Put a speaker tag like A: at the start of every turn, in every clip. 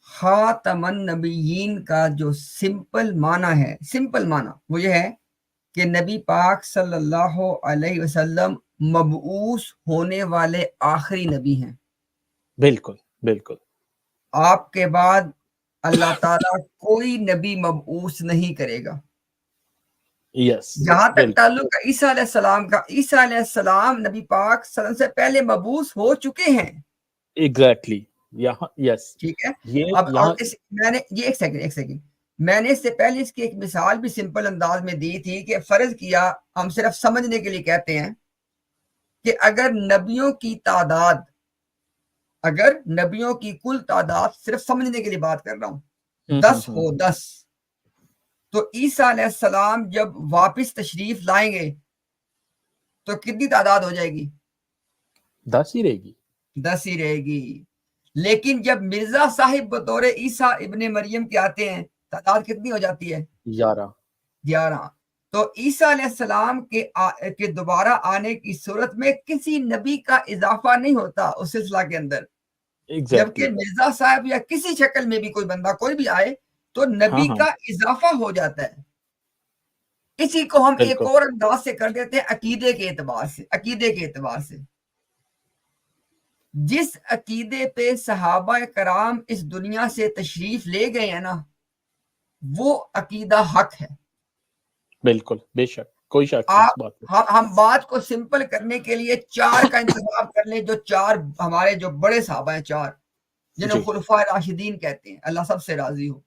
A: خاتم النبیین کا جو سمپل معنی ہے، سمپل معنی وہ یہ ہے کہ نبی پاک صلی اللہ علیہ وسلم مبعوث ہونے والے آخری نبی ہیں۔
B: بالکل بالکل،
A: آپ کے بعد اللہ تعالیٰ کوئی نبی مبعوث نہیں کرے گا۔
B: یس،
A: جہاں تک تعلق ہے عیسیٰ علیہ السلام کا، عیسیٰ علیہ السلام نبی پاک صلی اللہ علیہ وسلم سے پہلے مبعوث ہو چکے ہیں۔
B: ایگزیکٹلی، یہاں یس،
A: ٹھیک ہے۔
B: یہ
A: اب
B: یہاں
A: میں نے یہ ایک سیکنڈ میں نے اس سے پہلے اس کی ایک مثال بھی سمپل انداز میں دی تھی کہ فرض کیا، ہم صرف سمجھنے کے لیے کہتے ہیں کہ اگر نبیوں کی تعداد، اگر نبیوں کی کل تعداد، صرف سمجھنے کے لیے بات کر رہا ہوں، 10 ہو 10، تو عیسیٰ علیہ السلام جب واپس تشریف لائیں گے تو کتنی تعداد ہو جائے گی؟
B: 10 ہی رہے گی،
A: 10 ہی رہے گی۔ لیکن جب مرزا صاحب بطور عیسیٰ ابن مریم کے آتے ہیں، تعداد کتنی ہو جاتی ہے؟ 11۔ تو عیسیٰ علیہ السلام کے دوبارہ آنے کی صورت میں کسی نبی کا اضافہ نہیں ہوتا اس سلسلہ کے اندر، جبکہ مرزا صاحب یا کسی شکل میں بھی کوئی بندہ کوئی بھی آئے تو نبی کا اضافہ ہو جاتا ہے۔ اسی کو ہم ایک اور انداز سے کر دیتے ہیں عقیدے کے اعتبار سے۔ جس عقیدے پہ صحابہ کرام اس دنیا سے تشریف لے گئے ہیں نا، وہ عقیدہ حق ہے۔
B: بالکل، بے شک، کوئی شک نہیں اس بات پہ۔
A: ہم بات کو سمپل کرنے کے لیے 4 کا انتخاب کر لیں، جو 4 ہمارے جو بڑے صحابہ ہیں، 4 جنہیں خلفائے راشدین کہتے ہیں، اللہ سب سے راضی ہو۔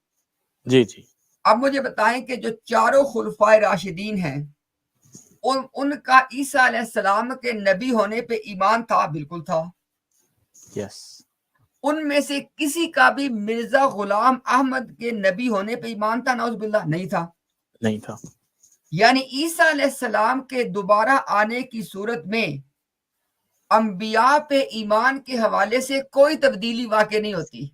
B: جی جی،
A: اب مجھے بتائیں کہ جو 4 خلفائے راشدین ہیں، ان کا عیسیٰ علیہ السلام کے نبی ہونے پہ ایمان تھا؟ بالکل تھا۔
B: یس،
A: ان میں سے کسی کا بھی مرزا غلام احمد کے نبی ہونے پہ ایمان تھا؟ نعوذ باللہ نہیں تھا۔ یعنی عیسیٰ علیہ السلام کے دوبارہ آنے کی صورت میں انبیاء پہ ایمان کے حوالے سے کوئی تبدیلی واقع نہیں ہوتی،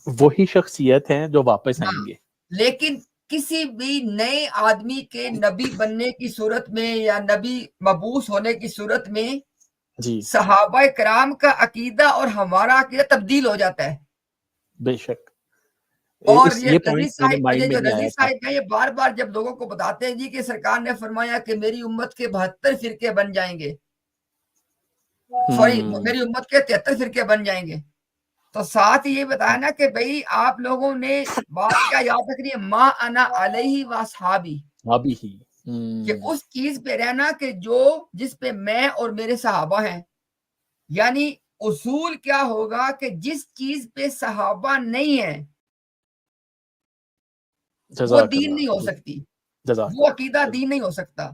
B: وہی شخصیت ہیں جو واپس آئیں گے۔
A: لیکن کسی بھی نئے آدمی کے نبی بننے کی صورت میں یا نبی مبعوث ہونے کی صورت میں صحابہ کرام کا عقیدہ اور ہمارا عقیدہ تبدیل ہو جاتا ہے۔
B: بے شک،
A: اور یہ رضی صاحب یہ بار بار جب لوگوں کو بتاتے ہیں جی کہ سرکار نے فرمایا کہ میری امت کے 72 فرقے بن جائیں گے، میری امت کے 73 فرقے بن جائیں گے، تو ساتھ یہ بتایا نا کہ بھئی آپ لوگوں نے بات کیا یاد رکھنی ہے، ما انا علیہ واصحابی، کہ اس چیز پہ رہنا کہ جس پہ میں اور میرے صحابہ ہیں۔ یعنی اصول کیا ہوگا کہ جس چیز پہ صحابہ نہیں ہیں وہ دین نہیں ہو سکتی، وہ عقیدہ دین نہیں ہو سکتا۔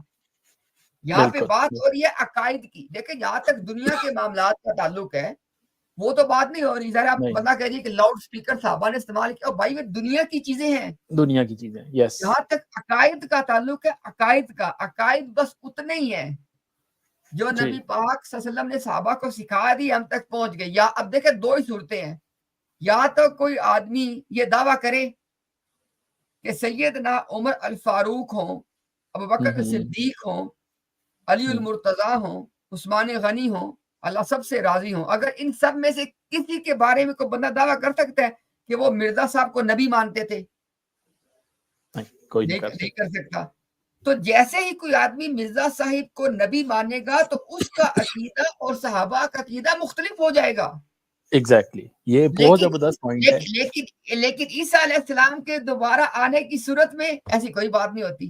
A: یہاں پہ بات ہو رہی ہے عقائد کی۔ دیکھیں جہاں تک دنیا کے معاملات کا تعلق ہے وہ تو بات نہیں ہو رہی، ذرا آپ بندہ کہہ رہی کہ لاؤڈ سپیکر صحابہ نے استعمال کیا، بھائی وہ دنیا کی چیزیں ہیں،
B: دنیا کی چیزیں۔ یس،
A: جہاں تک عقائد کا تعلق ہے، عقائد بس اتنے ہی ہیں جو نبی پاک صلی اللہ علیہ وسلم نے صحابہ کو سکھا دی، ہم تک پہنچ گئے۔ یا اب دیکھیں 2 ہی صورتیں ہیں، یا تو کوئی آدمی یہ دعویٰ کرے کہ سیدنا عمر الفاروق ہوں، ابوبکر صدیق ہوں، علی المرتضیٰ ہوں، عثمان غنی ہوں، اللہ سب سے راضی ہوں، اگر ان سب میں سے کسی کے بارے میں کوئی بندہ دعویٰ کر سکتا ہے کہ وہ مرزا صاحب کو نبی مانتے تھے؟ نہیں کر سکتا۔ تو جیسے ہی کوئی آدمی مرزا صاحب کو نبی مانے گا تو اس کا عقیدہ اور صحابہ کا عقیدہ مختلف ہو جائے گا۔
B: ایگزیکٹلی، یہ بہت زبردست پوائنٹ ہے۔
A: لیکن عیسیٰ علیہ السلام کے دوبارہ آنے کی صورت میں ایسی کوئی بات نہیں ہوتی۔